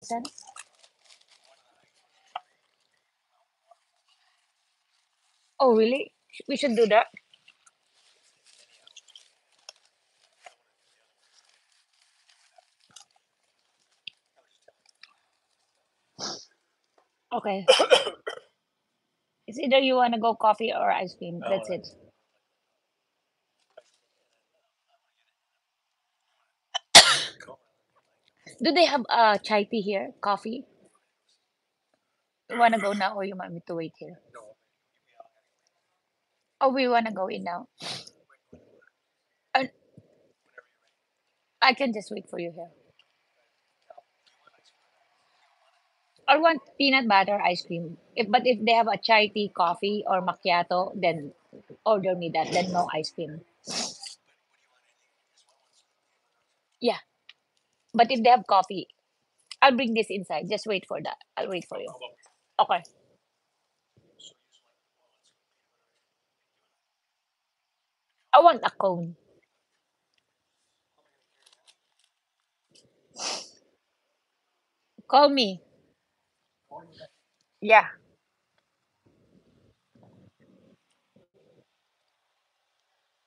Sen? Oh, really? We should do that. Okay. It's either you want to go coffee or ice cream. That's it. Do they have chai tea here? Coffee? You want to go now or you want me to wait here? Oh, we want to go in now. Uh, I can just wait for you here. I want peanut butter ice cream. But if they have a chai tea, coffee, or macchiato, then order me that. Then no ice cream. Yeah. But if they have coffee, I'll bring this inside. Just wait for that. I'll wait for you. Okay. I want a cone. Call me. Yeah.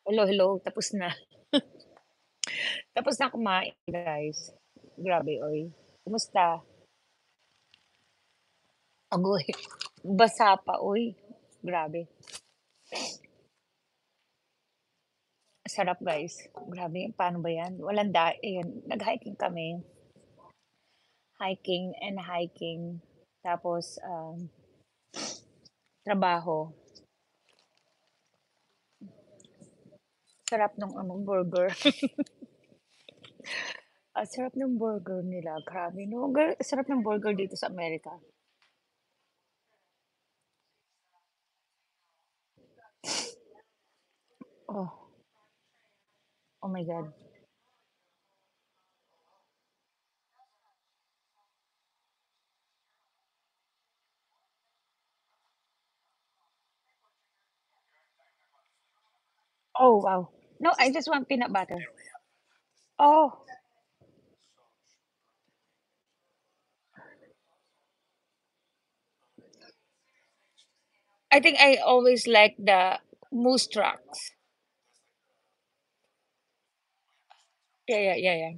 Hello, hello. Tapos na. Tapos na kumain, guys. Grabe, oy. Kumusta? Agoy. Basa pa, oy. Grabe. Sarap, guys. Grabe, paano ba yan? Walang Ayan, nag-hiking kami. Hiking and hiking. Tapos, trabaho. Sarap ng burger. Sarap ng burger nila. Grabe, no? Sarap ng burger dito sa Amerika. Oh, oh my God. Oh, wow. No, I just want peanut butter. Oh, I think I always like the moose tracks. Yeah, yeah, yeah, yeah.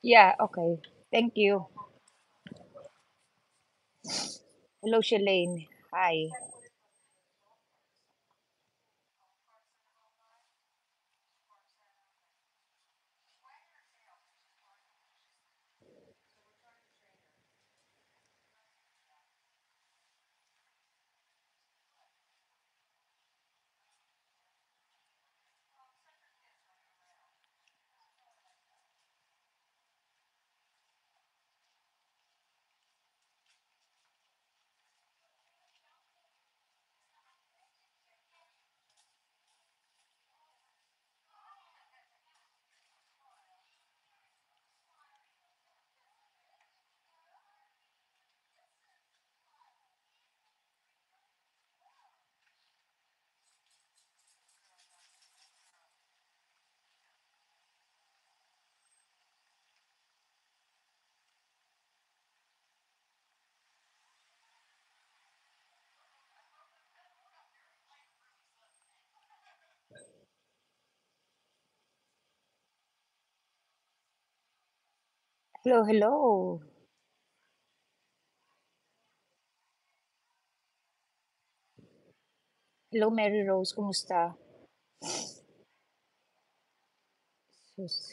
Yeah, okay. Thank you. Hello, Shalane. Hi. Hello, hello. Hello, Mary Rose. Kumusta? Sus.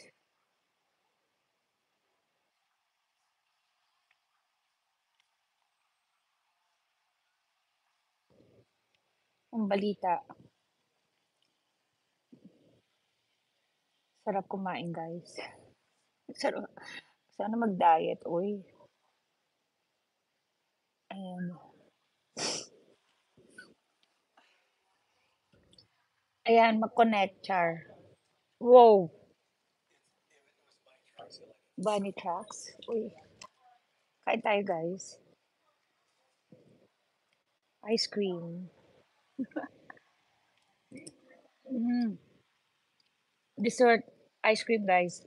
Ang balita. Sarap kumain, guys. Sarap. Sana mag-diet, uy. Ayan. Ayan, mag-connect, Char. Wow. Bunny tracks. Uy. Kain tayo, guys. Ice cream. Mm. Dessert. Ice cream, guys.